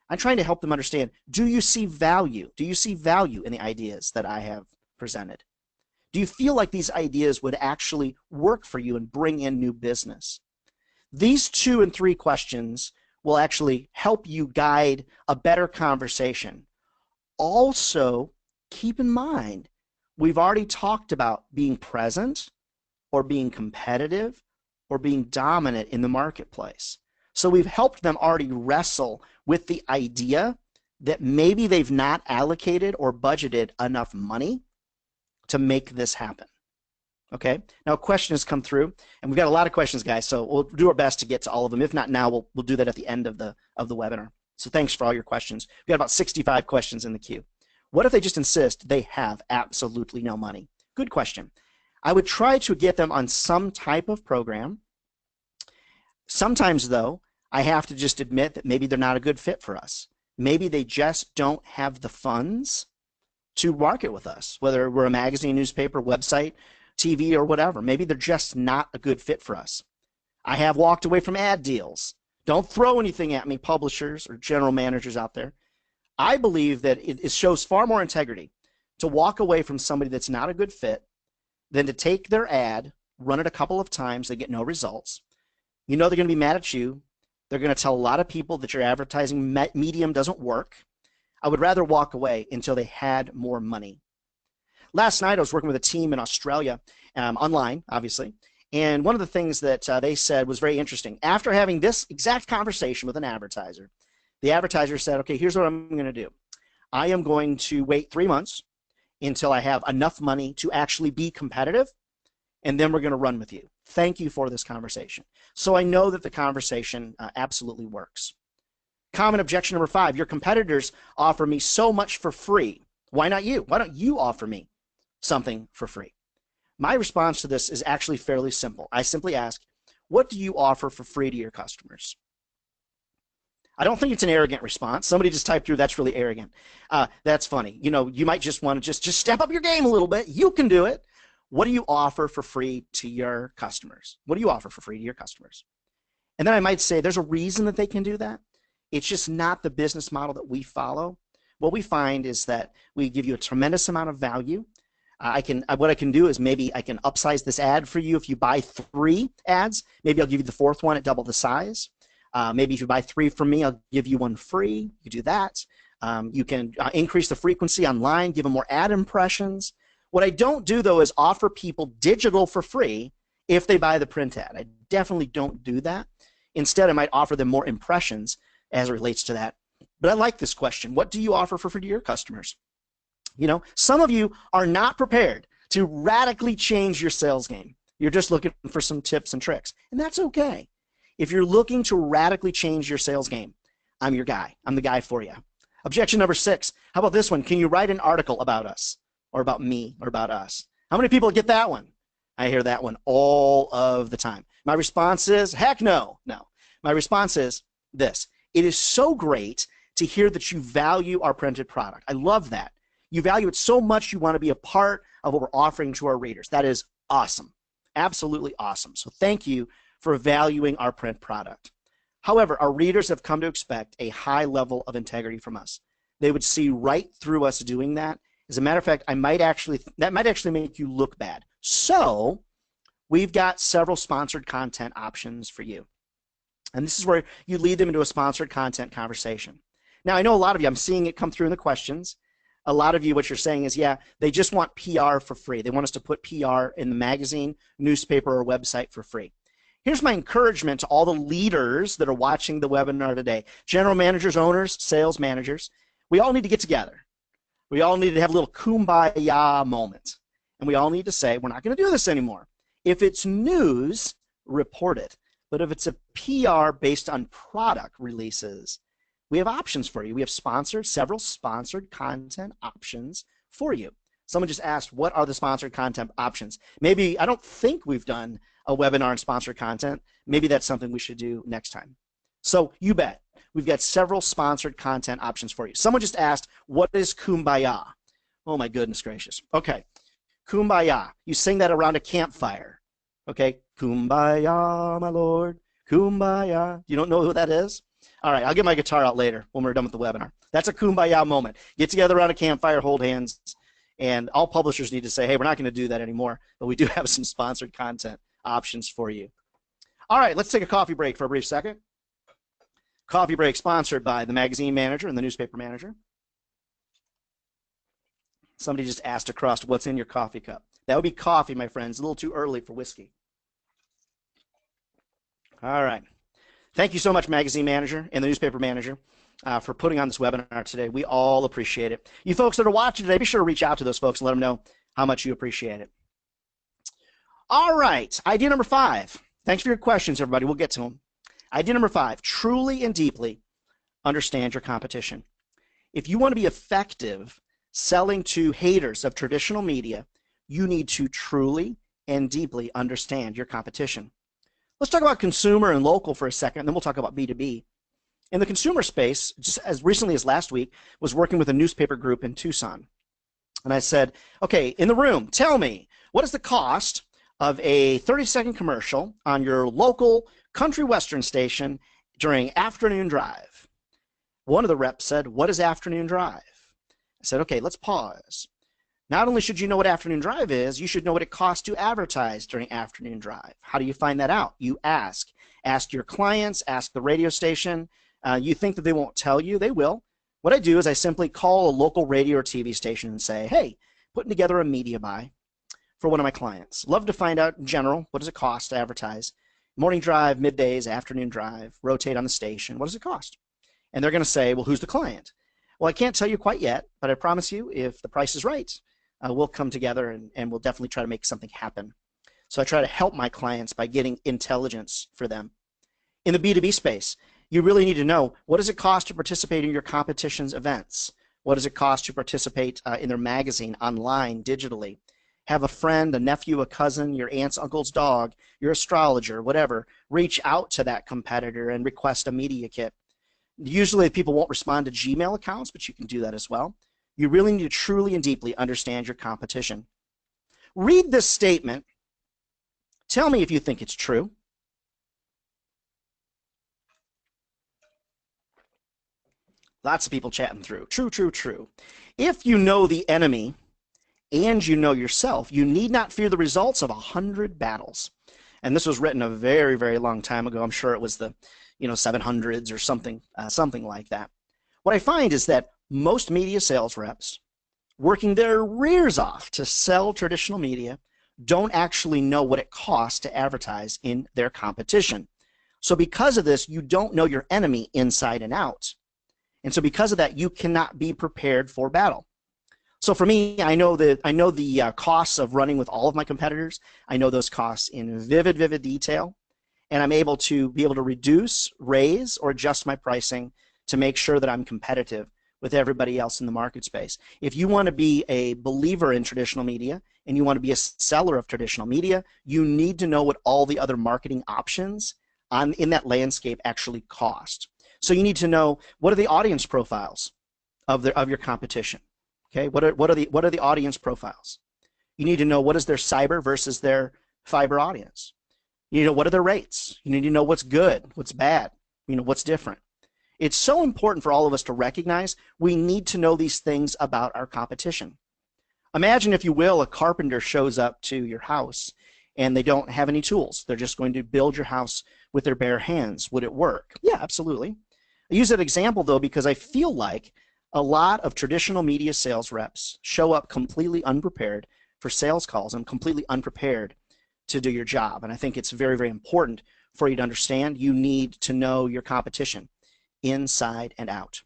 I'm trying to help them understand, do you see value? Do you see value in the ideas that I have presented? Do you feel like these ideas would actually work for you and bring in new business? These 2 and 3 questions will actually help you guide a better conversation. Also, keep in mind, we've already talked about being present, or being competitive, or being dominant in the marketplace. So we've helped them already wrestle with the idea that maybe they've not allocated or budgeted enough money to make this happen. Okay, now a question has come through, and we've got a lot of questions, guys, so we'll do our best to get to all of them. If not now, we'll do that at the end of the webinar. So thanks for all your questions. We've got about 65 questions in the queue. What if they just insist they have absolutely no money? Good question. I would try to get them on some type of program. Sometimes, though, I have to just admit that maybe they're not a good fit for us. Maybe they just don't have the funds to market with us, whether we're a magazine, newspaper, website, TV, or whatever. Maybe they're just not a good fit for us. I have walked away from ad deals. Don't throw anything at me, publishers or general managers out there. I believe that it shows far more integrity to walk away from somebody that's not a good fit than to take their ad, run it a couple of times, they get no results. You know they're going to be mad at you. They're going to tell a lot of people that your advertising medium doesn't work. I would rather walk away until they had more money. Last night I was working with a team in Australia, online, obviously, and one of the things that they said was very interesting. After having this exact conversation with an advertiser, the advertiser said, okay, here's what I'm going to do. I am going to wait 3 months until I have enough money to actually be competitive, and then we're going to run with you. Thank you for this conversation. So I know that the conversation absolutely works. Common objection number 5, your competitors offer me so much for free. Why not you? Why don't you offer me something for free? My response to this is actually fairly simple. I simply ask, what do you offer for free to your customers? I don't think it's an arrogant response. Somebody just typed through, that's really arrogant. That's funny. You know, you might just want to just step up your game a little bit. You can do it. What do you offer for free to your customers? What do you offer for free to your customers? And then I might say there's a reason that they can do that. It's just not the business model that we follow. What we find is that we give you a tremendous amount of value. What I can do is maybe I can upsize this ad for you. If you buy 3 ads, maybe I'll give you the 4th one at double the size. Maybe if you buy 3 from me, I'll give you 1 free. You do that. You can increase the frequency online, give them more ad impressions. What I don't do, though, is offer people digital for free if they buy the print ad. I definitely don't do that. Instead, I might offer them more impressions as it relates to that. But I like this question. What do you offer for free to your customers? You know, some of you are not prepared to radically change your sales game. You're just looking for some tips and tricks, and that's okay. If you're looking to radically change your sales game, I'm your guy. I'm the guy for you. Objection number 6. How about this one? Can you write an article about us or about me or about us? How many people get that one? I hear that one all of the time. My response is, heck no. No. My response is this. It is so great to hear that you value our printed product. I love that. You value it so much you want to be a part of what we're offering to our readers. That is awesome. Absolutely awesome. So thank you for valuing our print product. However, our readers have come to expect a high level of integrity from us. They would see right through us doing that. As a matter of fact, that might actually make you look bad. So we've got several sponsored content options for you. And this is where you lead them into a sponsored content conversation. Now, I know a lot of you, I'm seeing it come through in the questions. A lot of you, what you're saying is, yeah, they just want PR for free. They want us to put PR in the magazine, newspaper, or website for free. Here's my encouragement to all the leaders that are watching the webinar today. General managers, owners, sales managers. We all need to get together. We all need to have a little kumbaya moment. And we all need to say, we're not going to do this anymore. If it's news, report it. But if it's a PR based on product releases, we have options for you. We have several sponsored content options for you. Someone just asked, what are the sponsored content options? Maybe, I don't think we've done a webinar on sponsored content. Maybe that's something we should do next time. So you bet. We've got several sponsored content options for you. Someone just asked, what is kumbaya? Oh my goodness gracious. Okay, kumbaya. You sing that around a campfire. Okay, kumbaya, my lord, kumbaya. You don't know who that is? All right, I'll get my guitar out later when we're done with the webinar. That's a kumbaya moment. Get together around a campfire, hold hands, and all publishers need to say, hey, we're not going to do that anymore, but we do have some sponsored content options for you. All right, let's take a coffee break for a brief second. Coffee break sponsored by the magazine manager and the newspaper manager. Somebody just asked across, what's in your coffee cup? That would be coffee, my friends. A little too early for whiskey. All right. Thank you so much, magazine manager and the newspaper manager, for putting on this webinar today. We all appreciate it. You folks that are watching today, be sure to reach out to those folks and let them know how much you appreciate it. All right, idea number 5. Thanks for your questions, everybody. We'll get to them. Idea number 5, truly and deeply understand your competition. If you want to be effective selling to haters of traditional media, you need to truly and deeply understand your competition. Let's talk about consumer and local for a second, and then we'll talk about B2B. In the consumer space, just as recently as last week, was working with a newspaper group in Tucson. And I said, okay, in the room, tell me, what is the cost of a 30-second commercial on your local country western station during afternoon drive? One of the reps said, "What is afternoon drive?" I said, "Okay, let's pause. Not only should you know what afternoon drive is, you should know what it costs to advertise during afternoon drive. How do you find that out? You ask. Ask your clients, ask the radio station. You think that they won't tell you, they will. What I do is I simply call a local radio or TV station and say, hey, putting together a media buy for one of my clients. Love to find out in general, what does it cost to advertise? Morning drive, middays, afternoon drive, rotate on the station, what does it cost? And they're going to say, well, who's the client? Well, I can't tell you quite yet, but I promise you, if the price is right, we'll come together and we'll definitely try to make something happen. So I try to help my clients by getting intelligence for them. In the B2B space, you really need to know, what does it cost to participate in your competition's events? What does it cost to participate in their magazine, online, digitally? Have a friend, a nephew, a cousin, your aunt's uncle's dog, your astrologer, whatever, reach out to that competitor and request a media kit. Usually people won't respond to Gmail accounts, but you can do that as well. You really need to truly and deeply understand your competition. Read this statement. Tell me if you think it's true. Lots of people chatting through. True, true, true. If you know the enemy and you know yourself, you need not fear the results of 100 battles. And this was written a very, very long time ago. I'm sure it was the 700s or something like that. What I find is that most media sales reps working their rears off to sell traditional media don't actually know what it costs to advertise in their competition. So because of this, you don't know your enemy inside and out. And so because of that, you cannot be prepared for battle. So for me, I know the costs of running with all of my competitors. I know those costs in vivid detail, and I'm able to reduce, raise, or adjust my pricing to make sure that I'm competitive with everybody else in the market space. If you want to be a believer in traditional media and you want to be a seller of traditional media, you need to know what all the other marketing options in that landscape actually cost. So you need to know, what are the audience profiles of your competition? Okay, what are the audience profiles? You need to know, what is their cyber versus their fiber audience. You need to know, what are their rates? You need to know what's good, what's bad, what's different. It's so important for all of us to recognize we need to know these things about our competition. Imagine, if you will, a carpenter shows up to your house and they don't have any tools. They're just going to build your house with their bare hands. Would it work? Yeah, absolutely. I use that example, though, because I feel like a lot of traditional media sales reps show up completely unprepared for sales calls and completely unprepared to do your job. And I think it's very, very important for you to understand you need to know your competition inside and out.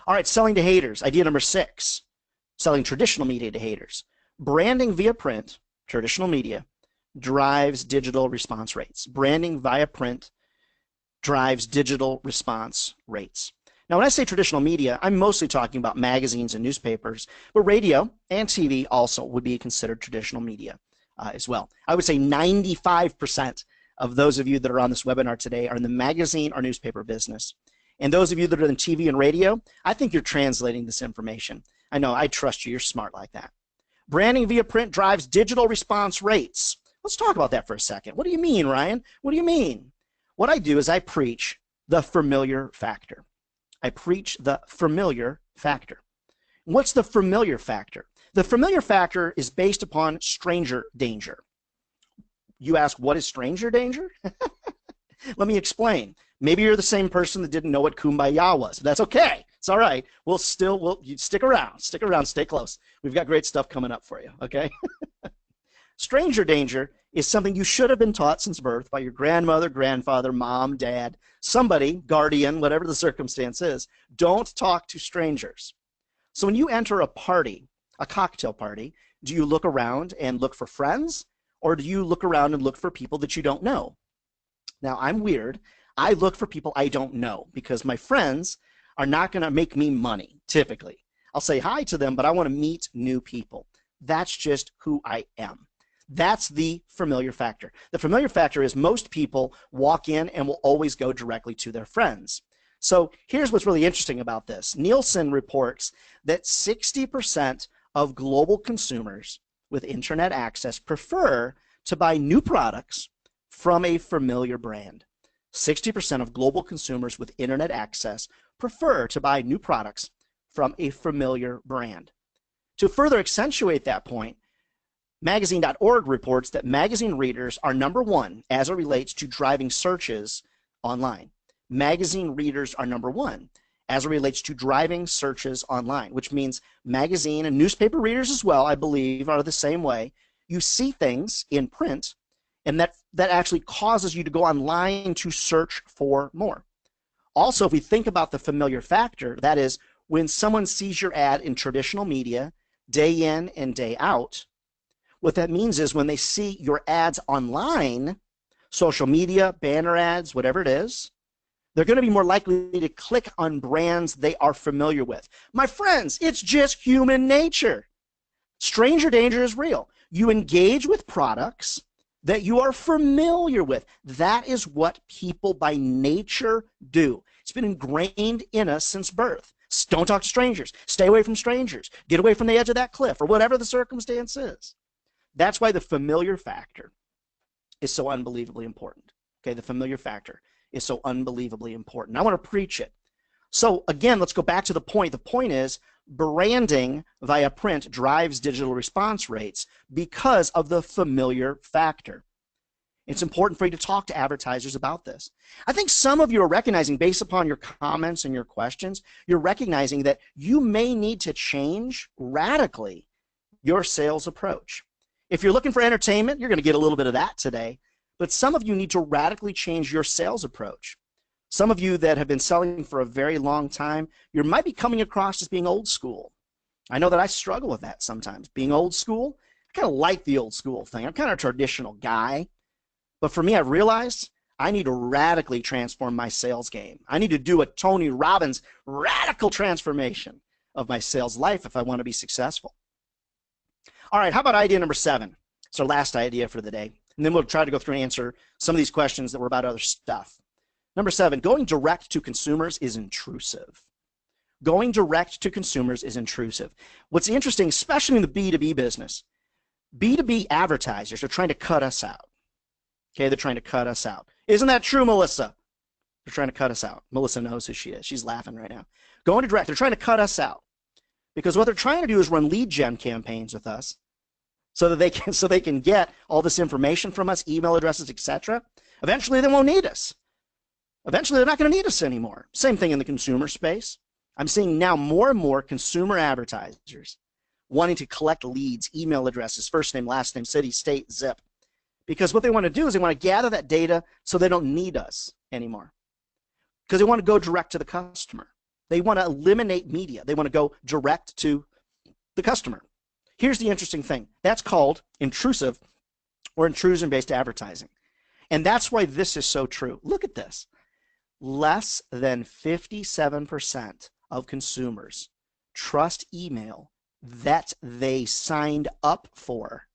All right, selling to haters. Idea number 6, selling traditional media to haters. Branding via print, traditional media, drives digital response rates. Branding via print drives digital response rates. Now, when I say traditional media, I'm mostly talking about magazines and newspapers, but radio and TV also would be considered traditional media as well. I would say 95% of those of you that are on this webinar today are in the magazine or newspaper business. And those of you that are in TV and radio, I think you're translating this information. I know, I trust you, you're smart like that. Branding via print drives digital response rates. Let's talk about that for a second. What do you mean, Ryan? What do you mean? What I do is I preach the familiar factor. I preach the familiar factor. What's the familiar factor? The familiar factor is based upon stranger danger. You ask, what is stranger danger? Let me explain. Maybe you're the same person that didn't know what kumbaya was. That's okay. It's all right. You stick around, stay close. We've got great stuff coming up for you, okay? Stranger danger is something you should have been taught since birth by your grandmother, grandfather, mom, dad, somebody, guardian, whatever the circumstance is. Don't talk to strangers. So when you enter a party, a cocktail party, do you look around and look for friends, or do you look around and look for people that you don't know? Now, I'm weird. I look for people I don't know because my friends are not going to make me money, typically. I'll say hi to them, but I want to meet new people. That's just who I am. That's the familiar factor. The familiar factor is most people walk in and will always go directly to their friends. So here's what's really interesting about this. Nielsen reports that 60% of global consumers with internet access prefer to buy new products from a familiar brand. 60% of global consumers with internet access prefer to buy new products from a familiar brand. To further accentuate that point, magazine.org reports that magazine readers are number one as it relates to driving searches online. Magazine readers are number one as it relates to driving searches online, which means magazine and newspaper readers as well, I believe, are the same way. You see things in print, and that actually causes you to go online to search for more. Also, if we think about the familiar factor, that is, when someone sees your ad in traditional media day in and day out, what that means is when they see your ads online, social media, banner ads, whatever it is, they're going to be more likely to click on brands they are familiar with. My friends, it's just human nature. Stranger danger is real. You engage with products that you are familiar with. That is what people by nature do. It's been ingrained in us since birth. Don't talk to strangers. Stay away from strangers. Get away from the edge of that cliff, or whatever the circumstance is. That's why the familiar factor is so unbelievably important. Okay, the familiar factor is so unbelievably important. I want to preach it. So again, let's go back to the point. The point is branding via print drives digital response rates because of the familiar factor. It's important for you to talk to advertisers about this. I think some of you are recognizing, based upon your comments and your questions, you're recognizing that you may need to change radically your sales approach. If you're looking for entertainment, you're going to get a little bit of that today, but some of you need to radically change your sales approach. Some of you that have been selling for a very long time, you might be coming across as being old school. I know that I struggle with that sometimes. Being old school, I kind of like the old school thing. I'm kind of a traditional guy. But for me, I've realized I need to radically transform my sales game. I need to do a Tony Robbins radical transformation of my sales life if I want to be successful. All right, how about idea number 7? It's our last idea for the day. And then we'll try to go through and answer some of these questions that were about other stuff. Number 7, going direct to consumers is intrusive. Going direct to consumers is intrusive. What's interesting, especially in the B2B business, B2B advertisers are trying to cut us out. Okay, they're trying to cut us out. Isn't that true, Melissa? They're trying to cut us out. Melissa knows who she is. She's laughing right now. Going to direct, they're trying to cut us out. Because what they're trying to do is run lead gen campaigns with us so that they can get all this information from us, email addresses, etc. Eventually they won't need us. Eventually they're not going to need us anymore. Same thing in the consumer space. I'm seeing now more and more consumer advertisers wanting to collect leads, email addresses, first name, last name, city, state, zip. Because what they want to do is they want to gather that data so they don't need us anymore. Because they want to go direct to the customer. They want to eliminate media. They want to go direct to the customer. Here's the interesting thing. That's called intrusive or intrusion-based advertising. And that's why this is so true. Look at this. Less than 57% of consumers trust email that they signed up for.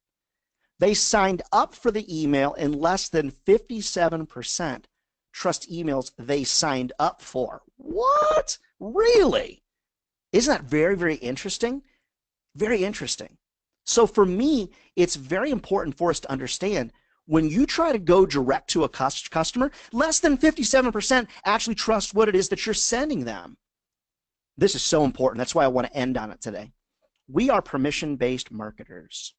They signed up for the email, and less than 57% trust emails they signed up for. What? Really? Isn't that very, very interesting? Very interesting. So for me, it's very important for us to understand when you try to go direct to a customer, less than 57% actually trust what it is that you're sending them. This is so important. That's why I want to end on it today. We are permission-based marketers.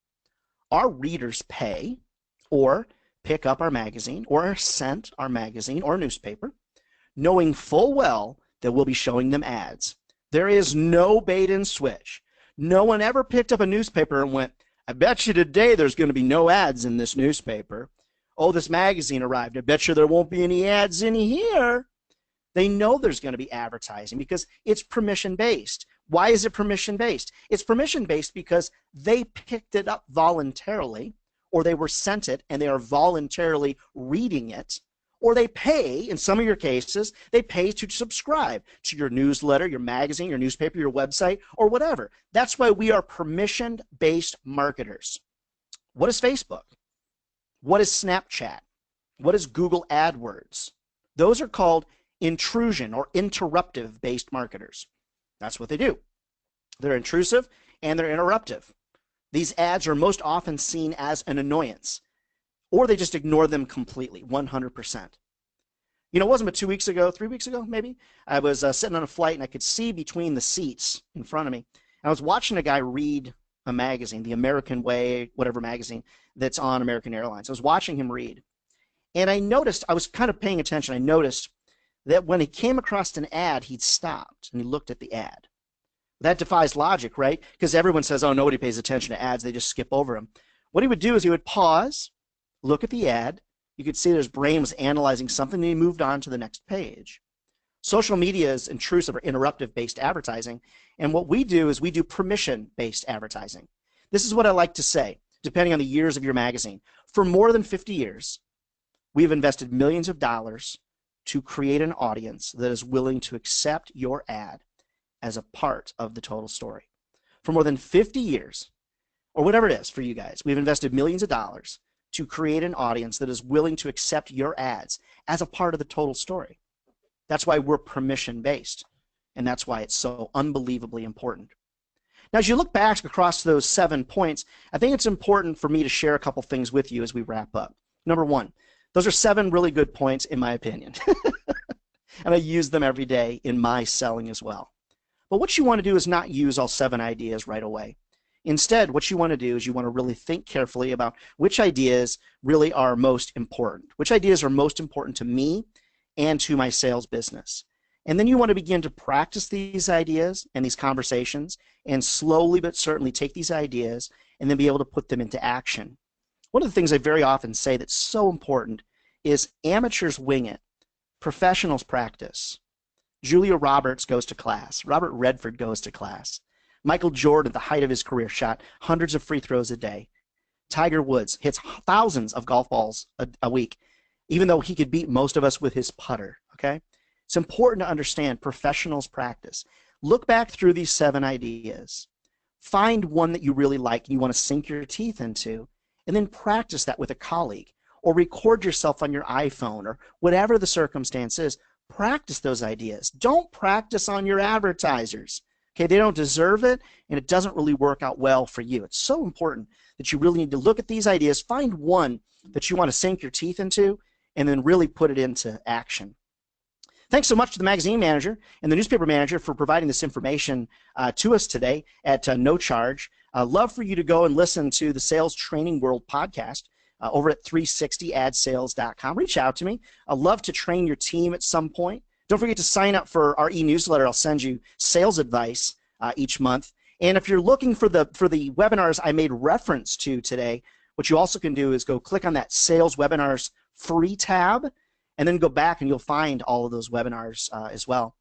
Our readers pay or pick up our magazine or are sent our magazine or newspaper, knowing full well that we'll be showing them ads. There is no bait and switch. No one ever picked up a newspaper and went, I bet you today there's going to be no ads in this newspaper. Oh, this magazine arrived. I bet you there won't be any ads in here. They know there's going to be advertising because it's permission-based. Why is it permission-based? It's permission-based because they picked it up voluntarily, or they were sent it and they are voluntarily reading it, or they pay, in some of your cases, they pay to subscribe to your newsletter, your magazine, your newspaper, your website, or whatever. That's why we are permission-based marketers. What is Facebook? What is Snapchat? What is Google AdWords? Those are called intrusion or interruptive-based marketers. That's what they do. They're intrusive and they're interruptive. These ads are most often seen as an annoyance, or they just ignore them completely, 100%. You know, it wasn't but 2 weeks ago, 3 weeks ago, maybe, I was sitting on a flight and I could see between the seats in front of me. And I was watching a guy read a magazine, the American Way, whatever magazine that's on American Airlines. I was watching him read. And I noticed, I was kind of paying attention, I noticed that when he came across an ad, he'd stopped and he looked at the ad. That defies logic, right? Because everyone says, oh, nobody pays attention to ads, they just skip over them. What he would do is he would pause, look at the ad. You could see that his brain was analyzing something, and he moved on to the next page. Social media is intrusive or interruptive-based advertising, and what we do is we do permission-based advertising. This is what I like to say, depending on the years of your magazine. For more than 50 years, we've invested millions of dollars to create an audience that is willing to accept your ad as a part of the total story. For more than 50 years, or whatever it is for you guys, we've invested millions of dollars to create an audience that is willing to accept your ads as a part of the total story. That's why we're permission-based, and that's why it's so unbelievably important. Now, as you look back across those 7 points, I think it's important for me to share a couple things with you as we wrap up. Number one, those are 7 really good points in my opinion, and I use them every day in my selling as well. But what you want to do is not use all 7 ideas right away. Instead, what you want to do is you want to really think carefully about which ideas really are most important, which ideas are most important to me and to my sales business. And then you want to begin to practice these ideas and these conversations and slowly but certainly take these ideas and then be able to put them into action. One of the things I very often say that's so important is amateurs wing it, professionals practice. Julia Roberts goes to class. Robert Redford goes to class. Michael Jordan, at the height of his career, shot hundreds of free throws a day. Tiger Woods hits thousands of golf balls a week, even though he could beat most of us with his putter, okay? It's important to understand professionals practice. Look back through these 7 ideas. Find one that you really like and you want to sink your teeth into, and then practice that with a colleague, or record yourself on your iPhone, or whatever the circumstance is. Practice those ideas. Don't practice on your advertisers. Okay, they don't deserve it, and it doesn't really work out well for you. It's so important that you really need to look at these ideas, find one that you want to sink your teeth into, and then really put it into action. Thanks so much to the magazine manager and the newspaper manager for providing this information to us today at no charge. Love for you to go and listen to the Sales Training World podcast over at 360adsales.com. Reach out to me. I'd love to train your team at some point. Don't forget to sign up for our e-newsletter. I'll send you sales advice each month. And if you're looking for the webinars I made reference to today, what you also can do is go click on that Sales Webinars free tab, and then go back and you'll find all of those webinars as well.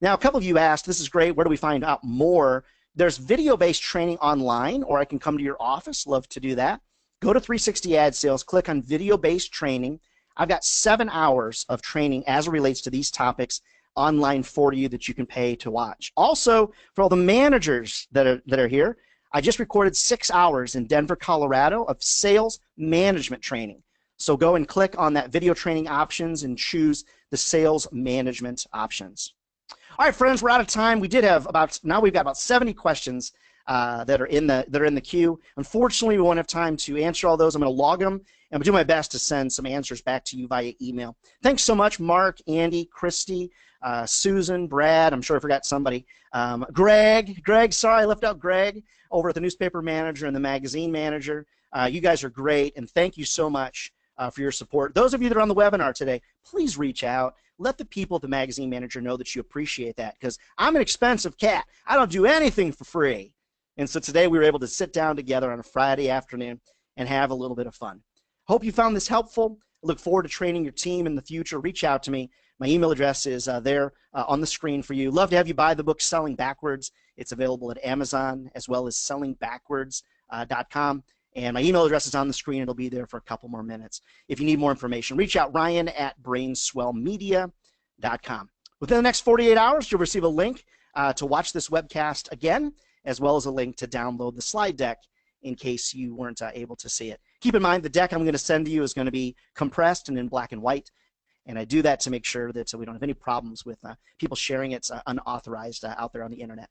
Now, a couple of you asked, this is great, where do we find out more? There's video-based training online, or I can come to your office. Love to do that. Go to 360 Ad Sales, click on video-based training. I've got 7 hours of training as it relates to these topics online for you that you can pay to watch. Also, for all the managers that are here, I just recorded 6 hours in Denver, Colorado of sales management training. So go and click on that video training options and choose the sales management options. All right, friends, we're out of time. We did have now we've got about 70 questions that are in the queue. Unfortunately, we won't have time to answer all those. I'm going to log them, and I'll do my best to send some answers back to you via email. Thanks so much, Mark, Andy, Christy, Susan, Brad. I'm sure I forgot somebody. Greg, sorry I left out Greg over at the newspaper manager and the magazine manager. You guys are great, and thank you so much for your support. Those of you that are on the webinar today, please reach out. Let the people at the magazine manager know that you appreciate that, because I'm an expensive cat. I don't do anything for free. And so today we were able to sit down together on a Friday afternoon and have a little bit of fun. Hope you found this helpful. I look forward to training your team in the future. Reach out to me. My email address is there on the screen for you. Love to have you buy the book Selling Backwards. It's available at Amazon as well as sellingbackwards.com. And my email address is on the screen. It'll be there for a couple more minutes. If you need more information, reach out, ryan@brainswellmedia.com. Within the next 48 hours, you'll receive a link to watch this webcast again, as well as a link to download the slide deck in case you weren't able to see it. Keep in mind, the deck I'm going to send to you is going to be compressed and in black and white, and I do that to make sure that we don't have any problems with people sharing it unauthorized out there on the internet.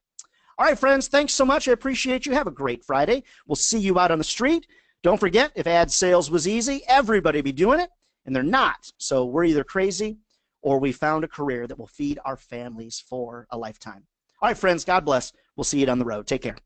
All right, friends, thanks so much. I appreciate you. Have a great Friday. We'll see you out on the street. Don't forget, if ad sales was easy, everybody would be doing it, and they're not. So we're either crazy or we found a career that will feed our families for a lifetime. All right, friends, God bless. We'll see you down the road. Take care.